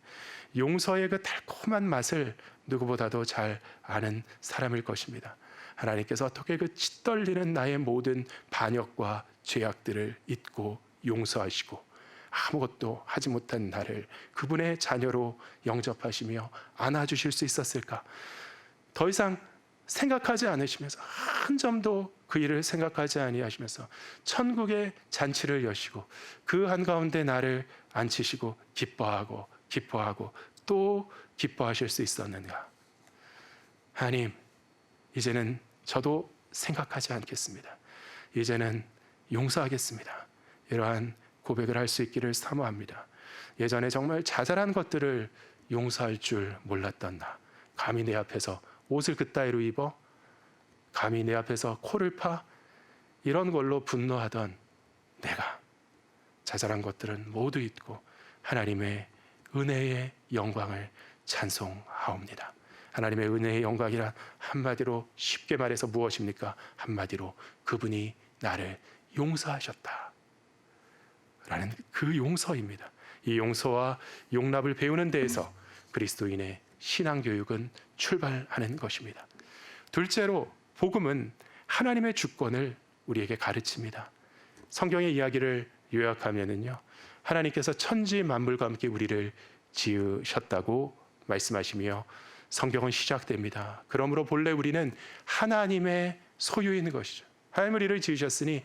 용서의 그 달콤한 맛을 누구보다도 잘 아는 사람일 것입니다. 하나님께서 어떻게 그 짓떨리는 나의 모든 반역과 죄악들을 잊고 용서하시고 아무것도 하지 못한 나를 그분의 자녀로 영접하시며 안아주실 수 있었을까? 더 이상 생각하지 않으시면서, 한 점도 그 일을 생각하지 아니하시면서 천국의 잔치를 여시고 그 한가운데 나를 앉히시고 기뻐하고 또 기뻐하실 수 있었는가? 하나님, 이제는 저도 생각하지 않겠습니다. 이제는 용서하겠습니다. 이러한 고백을 할 수 있기를 사모합니다. 예전에 정말 자잘한 것들을 용서할 줄 몰랐던 나, 감히 내 앞에서 옷을 그따위로 입어, 감히 내 앞에서 코를 파, 이런 걸로 분노하던 내가 자잘한 것들은 모두 잊고 하나님의 은혜의 영광을 찬송하옵니다. 하나님의 은혜의 영광이란 한마디로 쉽게 말해서 무엇입니까? 한마디로 그분이 나를 용서하셨다 라는 그 용서입니다. 이 용서와 용납을 배우는 데에서 그리스도인의 신앙교육은 출발하는 것입니다. 둘째로 복음은 하나님의 주권을 우리에게 가르칩니다. 성경의 이야기를 요약하면은요, 하나님께서 천지 만물과 함께 우리를 지으셨다고 말씀하시며 성경은 시작됩니다. 그러므로 본래 우리는 하나님의 소유인 것이죠. 하나님 우리를 지으셨으니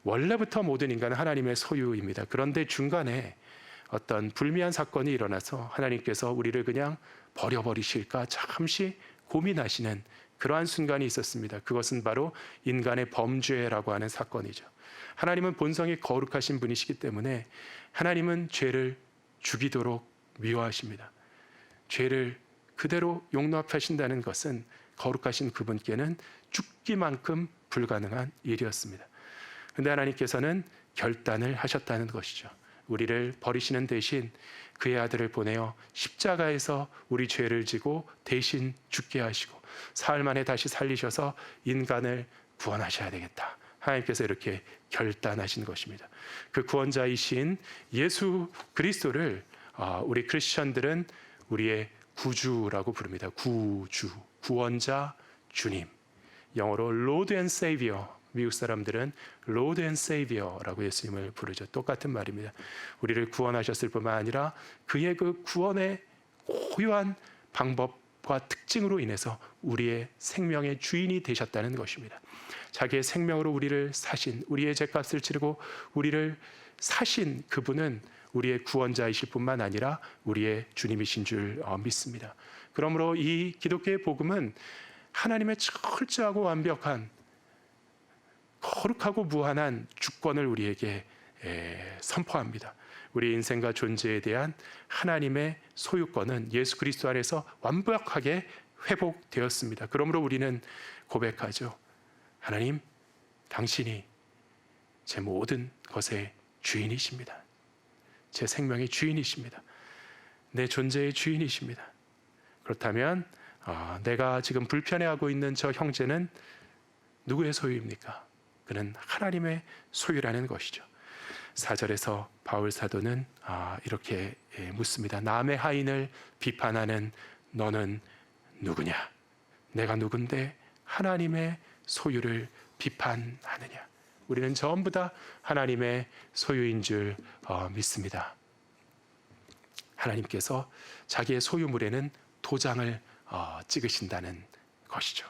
원래부터 모든 인간은 하나님의 소유입니다. 그런데 중간에 어떤 불미한 사건이 일어나서 하나님께서 우리를 그냥 버려버리실까 잠시 고민하시는 그러한 순간이 있었습니다. 그것은 바로 인간의 범죄라고 하는 사건이죠. 하나님은 본성이 거룩하신 분이시기 때문에 하나님은 죄를 죽이도록 미워하십니다. 죄를 그대로 용납하신다는 것은 거룩하신 그분께는 죽기만큼 불가능한 일이었습니다. 그런데 하나님께서는 결단을 하셨다는 것이죠. 우리를 버리시는 대신 그의 아들을 보내어 십자가에서 우리 죄를 지고 대신 죽게 하시고 사흘 만에 다시 살리셔서 인간을 구원하셔야 되겠다. 하나님께서 이렇게 결단하신 것입니다. 그 구원자이신 예수 그리스도를 우리 크리스천들은 우리의 구주라고 부릅니다. 구주, 구원자, 주님. 영어로 Lord and Savior. 미국 사람들은 Lord and Savior라고 예수님을 부르죠. 똑같은 말입니다. 우리를 구원하셨을 뿐만 아니라 그의 그 구원의 고유한 방법과 특징으로 인해서 우리의 생명의 주인이 되셨다는 것입니다. 자기의 생명으로 우리를 사신, 우리의 죄값을 치르고 우리를 사신 그분은 우리의 구원자이실 뿐만 아니라 우리의 주님이신 줄 믿습니다. 그러므로 이 기독교의 복음은 하나님의 철저하고 완벽한 거룩하고 무한한 주권을 우리에게 선포합니다. 우리 인생과 존재에 대한 하나님의 소유권은 예수 그리스도 안에서 완벽하게 회복되었습니다. 그러므로 우리는 고백하죠. 하나님, 당신이 제 모든 것의 주인이십니다. 제 생명의 주인이십니다. 내 존재의 주인이십니다. 그렇다면 내가 지금 불편해하고 있는 저 형제는 누구의 소유입니까? 그는 하나님의 소유라는 것이죠. 4절에서 바울 사도는 이렇게 묻습니다. 남의 하인을 비판하는 너는 누구냐? 내가 누군데 하나님의 소유를 비판하느냐? 우리는 전부 다 하나님의 소유인 줄 믿습니다. 하나님께서 자기의 소유물에는 도장을 찍으신다는 것이죠.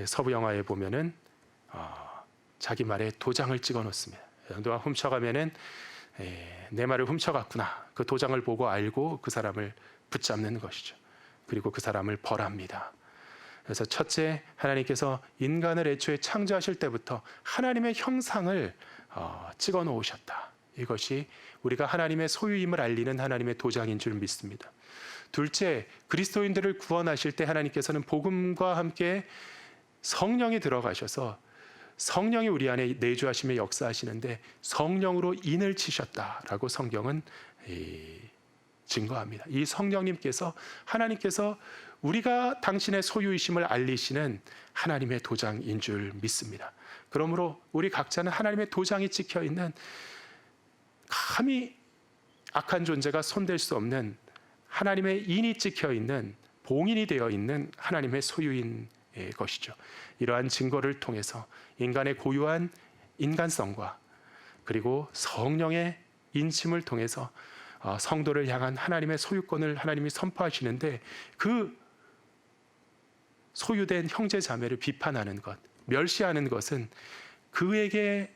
서부 영화에 보면은 자기 말에 도장을 찍어 놓습니다. 누가 훔쳐가면은 내 말을 훔쳐갔구나. 그 도장을 보고 알고 그 사람을 붙잡는 것이죠. 그리고 그 사람을 벌합니다. 그래서 첫째, 하나님께서 인간을 애초에 창조하실 때부터 하나님의 형상을 찍어 놓으셨다. 이것이 우리가 하나님의 소유임을 알리는 하나님의 도장인 줄 믿습니다. 둘째, 그리스도인들을 구원하실 때 하나님께서는 복음과 함께 성령이 들어가셔서 성령이 우리 안에 내주하시며 역사하시는데 성령으로 인을 치셨다라고 성경은 증거합니다. 이 성령님께서 하나님께서 우리가 당신의 소유이심을 알리시는 하나님의 도장인 줄 믿습니다. 그러므로 우리 각자는 하나님의 도장이 찍혀 있는 감히 악한 존재가 손댈 수 없는 하나님의 인이 찍혀 있는 봉인이 되어 있는 하나님의 소유인 것이죠. 이러한 증거를 통해서 인간의 고유한 인간성과 그리고 성령의 인침을 통해서 성도를 향한 하나님의 소유권을 하나님이 선포하시는데 그 소유된 형제 자매를 비판하는 것, 멸시하는 것은 그에게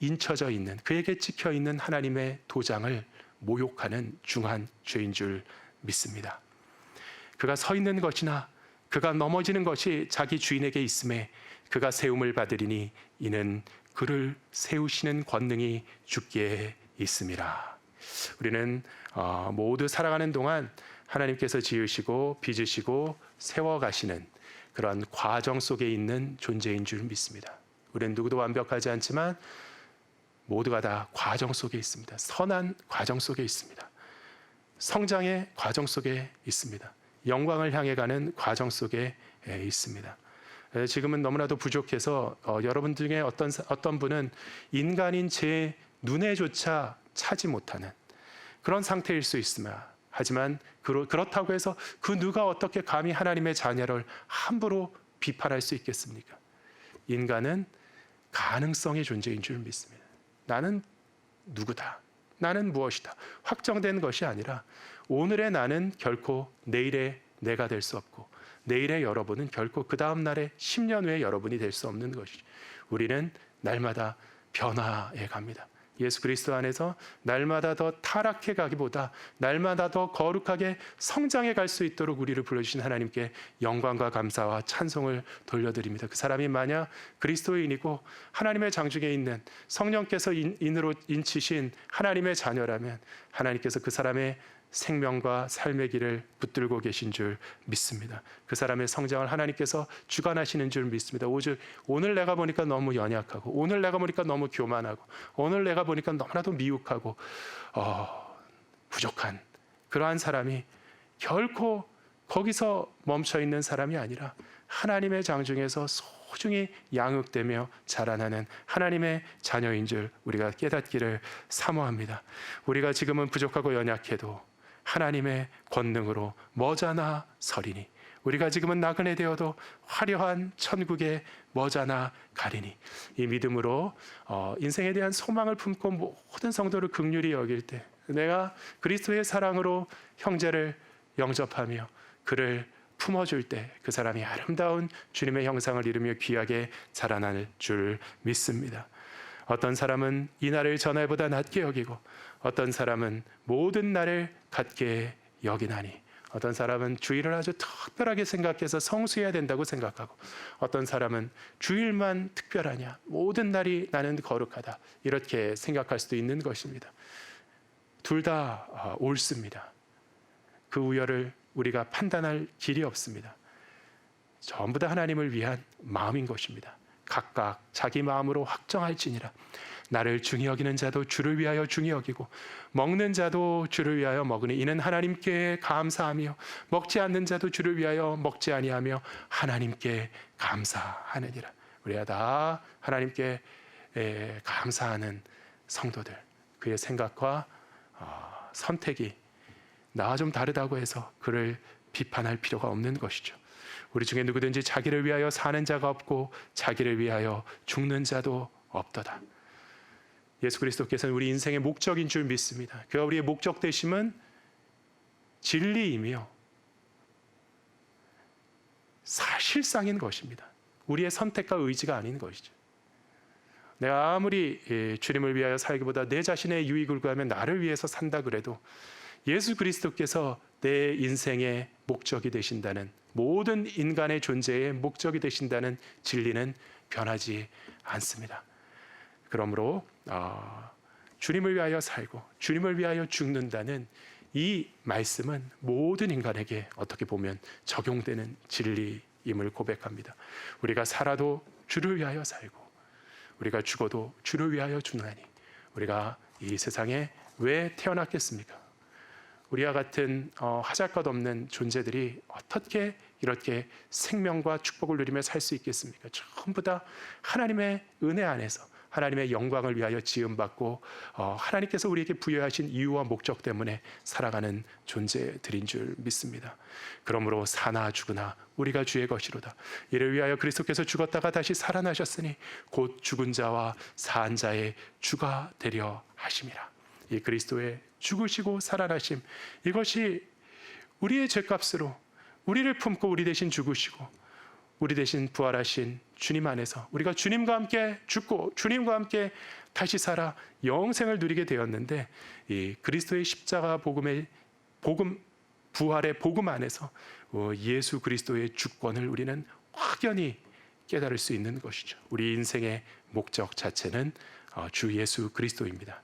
인쳐져 있는, 그에게 찍혀 있는 하나님의 도장을 모욕하는 중한 죄인 줄 믿습니다. 그가 서 있는 것이나 그가 넘어지는 것이 자기 주인에게 있음에 그가 세움을 받으리니 이는 그를 세우시는 권능이 주께 있음이라. 우리는 모두 살아가는 동안 하나님께서 지으시고 빚으시고 세워가시는 그런 과정 속에 있는 존재인 줄 믿습니다. 우리는 누구도 완벽하지 않지만 모두가 다 과정 속에 있습니다. 선한 과정 속에 있습니다. 성장의 과정 속에 있습니다. 영광을 향해 가는 과정 속에 있습니다. 지금은 너무나도 부족해서 여러분 중에 어떤 분은 인간인 제 눈에조차 차지 못하는 그런 상태일 수 있으나 하지만 그렇다고 해서 그 누가 어떻게 감히 하나님의 자녀를 함부로 비판할 수 있겠습니까? 인간은 가능성의 존재인 줄 믿습니다. 나는 누구다. 나는 무엇이다. 확정된 것이 아니라 오늘의 나는 결코 내일의 내가 될 수 없고 내일의 여러분은 결코 그 다음 날의 10년 후의 여러분이 될 수 없는 것이죠. 우리는 날마다 변화해 갑니다. 예수 그리스도 안에서 날마다 더 타락해 가기보다 날마다 더 거룩하게 성장해 갈 수 있도록 우리를 불러주신 하나님께 영광과 감사와 찬송을 돌려드립니다. 그 사람이 만약 그리스도인이고 하나님의 장중에 있는 성령께서 인으로 인치신 하나님의 자녀라면 하나님께서 그 사람의 생명과 삶의 길을 붙들고 계신 줄 믿습니다. 그 사람의 성장을 하나님께서 주관하시는 줄 믿습니다. 오직 오늘 내가 보니까 너무 연약하고 오늘 내가 보니까 너무 교만하고 오늘 내가 보니까 너무나도 미혹하고 부족한 그러한 사람이 결코 거기서 멈춰 있는 사람이 아니라 하나님의 장중에서 소중히 양육되며 자라나는 하나님의 자녀인 줄 우리가 깨닫기를 사모합니다. 우리가 지금은 부족하고 연약해도 하나님의 권능으로 머자나 서리니 우리가 지금은 나그네 되어도 화려한 천국에 머자나 가리니 이 믿음으로 인생에 대한 소망을 품고 모든 성도를 긍휼히 여길 때 내가 그리스도의 사랑으로 형제를 영접하며 그를 품어줄 때 그 사람이 아름다운 주님의 형상을 이루며 귀하게 자라날 줄 믿습니다. 어떤 사람은 이 날을 전날보다 낮게 여기고 어떤 사람은 모든 날을 같게 여기나니 어떤 사람은 주일을 아주 특별하게 생각해서 성수해야 된다고 생각하고 어떤 사람은 주일만 특별하냐 모든 날이 나는 거룩하다 이렇게 생각할 수도 있는 것입니다. 둘 다 옳습니다. 그 우열을 우리가 판단할 길이 없습니다. 전부 다 하나님을 위한 마음인 것입니다. 각각 자기 마음으로 확정할지니라. 나를 중히 여기는 자도 주를 위하여 중히 여기고 먹는 자도 주를 위하여 먹으니 이는 하나님께 감사하며 먹지 않는 자도 주를 위하여 먹지 아니하며 하나님께 감사하느니라. 우리가 다 하나님께 감사하는 성도들, 그의 생각과 선택이 나와 좀 다르다고 해서 그를 비판할 필요가 없는 것이죠. 우리 중에 누구든지 자기를 위하여 사는 자가 없고 자기를 위하여 죽는 자도 없도다. 예수 그리스도께서는 우리 인생의 목적인 줄 믿습니다. 그가 우리의 목적 되심은 진리이며 사실상인 것입니다. 우리의 선택과 의지가 아닌 것이죠. 내가 아무리 주님을 위하여 살기보다 내 자신의 유익을 구하면 나를 위해서 산다 그래도 예수 그리스도께서 내 인생의 목적이 되신다는, 모든 인간의 존재의 목적이 되신다는 진리는 변하지 않습니다. 그러므로 주님을 위하여 살고 주님을 위하여 죽는다는 이 말씀은 모든 인간에게 어떻게 보면 적용되는 진리임을 고백합니다. 우리가 살아도 주를 위하여 살고 우리가 죽어도 주를 위하여 죽나니 우리가 이 세상에 왜 태어났겠습니까? 우리와 같은 하잘것없는 존재들이 어떻게 이렇게 생명과 축복을 누리며 살 수 있겠습니까? 전부 다 하나님의 은혜 안에서 하나님의 영광을 위하여 지음받고 하나님께서 우리에게 부여하신 이유와 목적 때문에 살아가는 존재들인 줄 믿습니다. 그러므로 사나 죽으나 우리가 주의 것이로다. 이를 위하여 그리스도께서 죽었다가 다시 살아나셨으니 곧 죽은 자와 산 자의 주가 되려 하심이라. 이 그리스도의 죽으시고 살아나심, 이것이 우리의 죄값으로 우리를 품고 우리 대신 죽으시고 우리 대신 부활하신 주님 안에서 우리가 주님과 함께 죽고 주님과 함께 다시 살아 영생을 누리게 되었는데, 이 그리스도의 십자가 복음의 부활의 복음 안에서 예수 그리스도의 주권을 우리는 확연히 깨달을 수 있는 것이죠. 우리 인생의 목적 자체는 주 예수 그리스도입니다.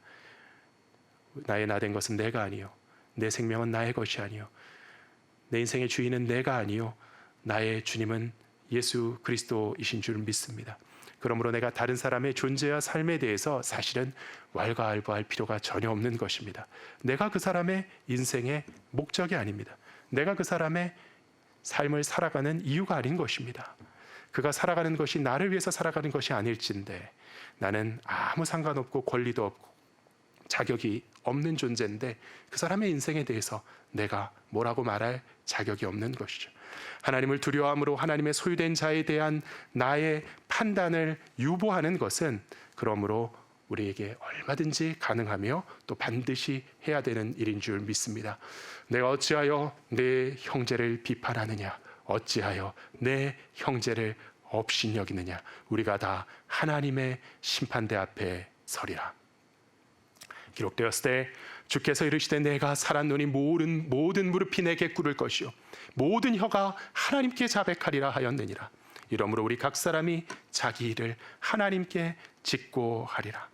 나의 나 된 것은 내가 아니요 내 생명은 나의 것이 아니요 내 인생의 주인은 내가 아니요 나의 주님은 예수 그리스도이신 줄 믿습니다. 그러므로 내가 다른 사람의 존재와 삶에 대해서 사실은 왈가왈부할 필요가 전혀 없는 것입니다. 내가 그 사람의 인생의 목적이 아닙니다. 내가 그 사람의 삶을 살아가는 이유가 아닌 것입니다. 그가 살아가는 것이 나를 위해서 살아가는 것이 아닐진데 나는 아무 상관없고 권리도 없고 자격이 없는 존재인데 그 사람의 인생에 대해서 내가 뭐라고 말할 자격이 없는 것이죠. 하나님을 두려워함으로 하나님의 소유된 자에 대한 나의 판단을 유보하는 것은 그러므로 우리에게 얼마든지 가능하며 또 반드시 해야 되는 일인 줄 믿습니다. 내가 어찌하여 내 형제를 비판하느냐, 어찌하여 내 형제를 업신여기느냐. 우리가 다 하나님의 심판대 앞에 서리라. 기록되었을 때 주께서 이르시되 내가 살았노니 모든 무릎이 내게 꿇을 것이요 모든 혀가 하나님께 자백하리라 하였느니라. 이러므로 우리 각 사람이 자기 일을 하나님께 짓고 하리라.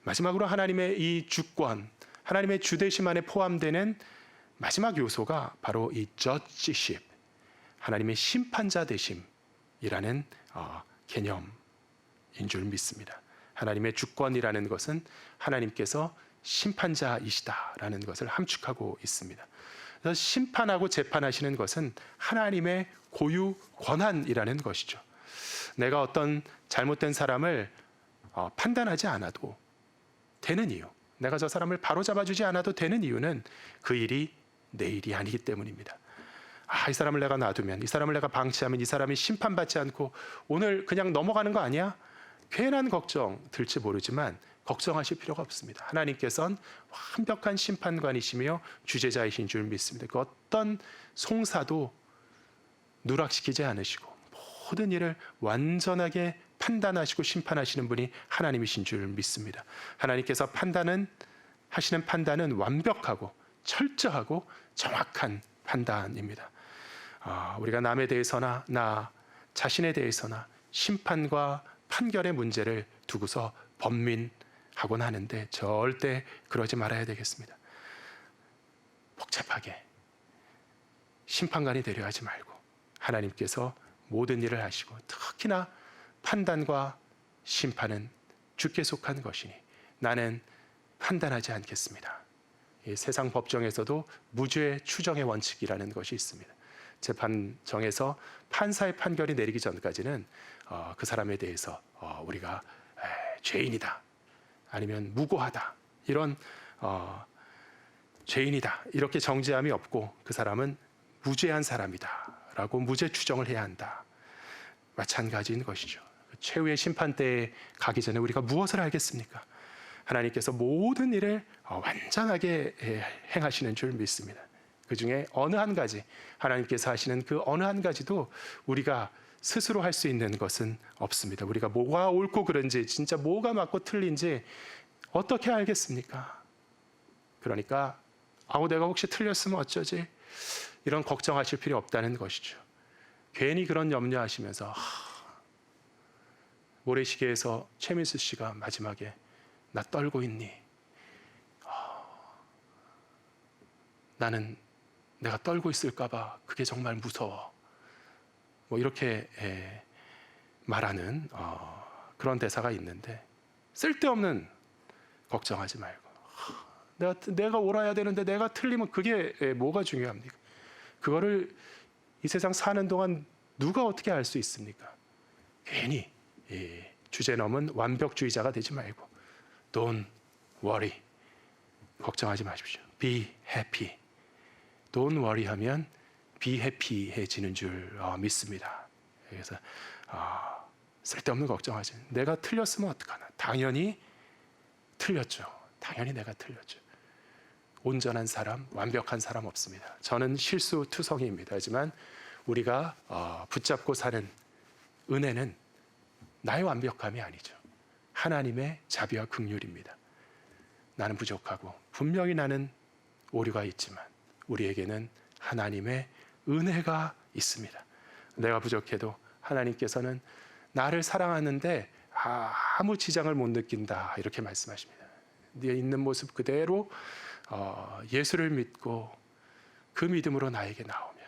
마지막으로 하나님의 이 주권, 하나님의 주되심 안에 포함되는 마지막 요소가 바로 이 judgeship, 하나님의 심판자 되심이라는 개념인 줄 믿습니다. 하나님의 주권이라는 것은 하나님께서 심판자이시다라는 것을 함축하고 있습니다. 그래서 심판하고 재판하시는 것은 하나님의 고유 권한이라는 것이죠. 내가 어떤 잘못된 사람을 판단하지 않아도 되는 이유, 내가 저 사람을 바로잡아주지 않아도 되는 이유는 그 일이 내 일이 아니기 때문입니다. 이 사람을 내가 놔두면, 이 사람을 내가 방치하면 이 사람이 심판받지 않고 오늘 그냥 넘어가는 거 아니야? 괜한 걱정 들지 모르지만 걱정하실 필요가 없습니다. 하나님께서는 완벽한 심판관이시며 주제자이신 줄 믿습니다. 그 어떤 송사도 누락시키지 않으시고 모든 일을 완전하게 판단하시고 심판하시는 분이 하나님이신 줄 믿습니다. 하나님께서 하시는 판단은 완벽하고 철저하고 정확한 판단입니다. 우리가 남에 대해서나 나 자신에 대해서나 심판과 판결의 문제를 두고서 번민하곤 하는데 절대 그러지 말아야 되겠습니다. 복잡하게 심판관이 되려 하지 말고 하나님께서 모든 일을 하시고 특히나 판단과 심판은 주께 속한 것이니 나는 판단하지 않겠습니다. 이 세상 법정에서도 무죄 추정의 원칙이라는 것이 있습니다. 재판정에서 판사의 판결이 내리기 전까지는 그 사람에 대해서 우리가 죄인이다 아니면 무고하다 이런 죄인이다 이렇게 정죄함이 없고 그 사람은 무죄한 사람이다 라고 무죄 추정을 해야 한다. 마찬가지인 것이죠. 최후의 심판대에 가기 전에 우리가 무엇을 알겠습니까? 하나님께서 모든 일을 완전하게 행하시는 줄 믿습니다. 그 중에 어느 한 가지, 하나님께서 하시는 그 어느 한 가지도 우리가 스스로 할 수 있는 것은 없습니다. 우리가 뭐가 옳고 그른지, 진짜 뭐가 맞고 틀린지 어떻게 알겠습니까? 그러니까 내가 혹시 틀렸으면 어쩌지? 이런 걱정하실 필요 없다는 것이죠. 괜히 그런 염려하시면서 모래시계에서 최민수 씨가 마지막에 나 떨고 있니? 나는 내가 떨고 있을까봐 그게 정말 무서워. 뭐 이렇게 말하는 그런 대사가 있는데 쓸데없는 걱정하지 말고 내가 옳아야 되는데 내가 틀리면 그게 뭐가 중요합니까? 그거를 이 세상 사는 동안 누가 어떻게 알 수 있습니까? 괜히 주제 넘은 완벽주의자가 되지 말고 Don't worry. 걱정하지 마십시오. Be happy. Don't worry 하면 be happy 해지는 줄 믿습니다. 그래서 쓸데없는 걱정하지. 내가 틀렸으면 어떡하나. 당연히 틀렸죠. 당연히 내가 틀렸죠. 온전한 사람, 완벽한 사람 없습니다. 저는 실수투성이입니다. 하지만 우리가 붙잡고 사는 은혜는 나의 완벽함이 아니죠. 하나님의 자비와 긍휼입니다. 나는 부족하고 분명히 나는 오류가 있지만 우리에게는 하나님의 은혜가 있습니다. 내가 부족해도 하나님께서는 나를 사랑하는데 아무 지장을 못 느낀다 이렇게 말씀하십니다. 네 있는 모습 그대로 예수를 믿고 그 믿음으로 나에게 나오면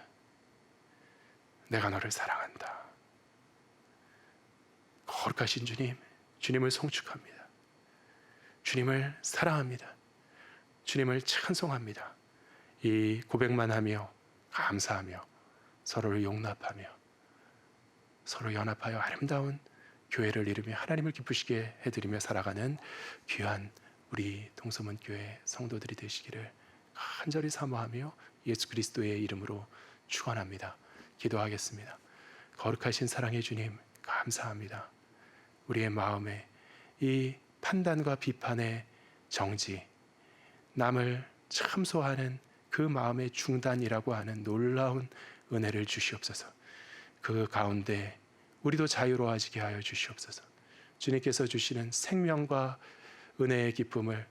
내가 너를 사랑한다. 거룩하신 주님, 주님을 송축합니다. 주님을 사랑합니다. 주님을 찬송합니다. 이 고백만 하며 감사하며 서로를 용납하며 서로 연합하여 아름다운 교회를 이루며 하나님을 기쁘시게 해드리며 살아가는 귀한 우리 동서문교회 성도들이 되시기를 간절히 사모하며 예수 그리스도의 이름으로 축원합니다. 기도하겠습니다. 거룩하신 사랑의 주님 감사합니다. 우리의 마음에 이 판단과 비판의 정지, 남을 참소하는 그 마음의 중단이라고 하는 놀라운 은혜를 주시옵소서. 그 가운데 우리도 자유로워지게 하여 주시옵소서. 주님께서 주시는 생명과 은혜의 기쁨을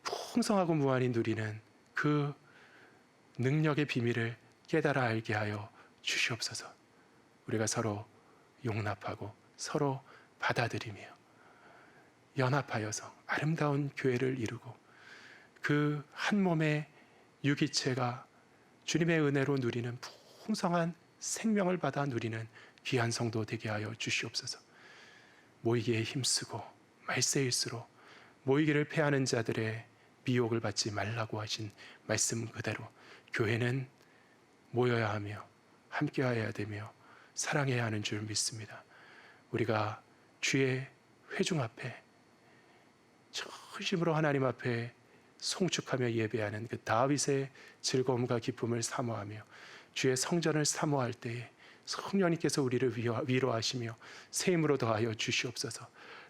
풍성하고 무한히 누리는 그 능력의 비밀을 깨달아 알게 하여 주시옵소서. 우리가 서로 용납하고 서로 받아들이며 연합하여서 아름다운 교회를 이루고 그 한 몸의 유기체가 주님의 은혜로 누리는 풍성한 생명을 받아 누리는 귀한 성도 되게 하여 주시옵소서. 모이기에 힘쓰고 말세일수록 모이기를 패하는 자들의 미혹을 받지 말라고 하신 말씀 그대로 교회는 모여야 하며 함께하여야 되며 사랑해야 하는 줄 믿습니다. 우리가 주의 회중 앞에 진심으로 하나님 앞에 송축하며 예배하는 그 다윗의 즐거움과 기쁨을 사모하며 주의 성전을 사모할 때에 성령님께서 우리를 위로하시며 새 힘으로 더하여 주시옵소서.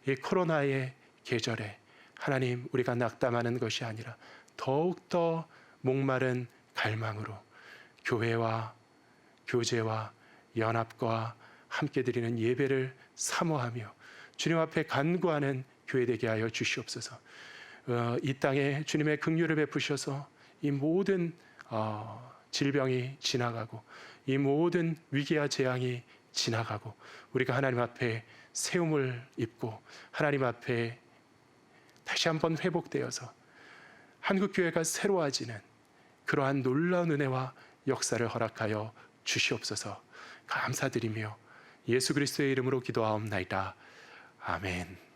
이 코로나의 계절에 하나님 우리가 낙담하는 것이 아니라 더욱더 목마른 갈망으로 교회와 교제와 연합과 함께 드리는 예배를 사모하며 주님 앞에 간구하는 교회 되게 하여 주시옵소서. 이 땅에 주님의 긍휼을 베푸셔서 이 모든 질병이 지나가고 이 모든 위기와 재앙이 지나가고 우리가 하나님 앞에 세움을 입고 하나님 앞에 다시 한번 회복되어서 한국교회가 새로워지는 그러한 놀라운 은혜와 역사를 허락하여 주시옵소서. 감사드리며 예수 그리스도의 이름으로 기도하옵나이다. 아멘.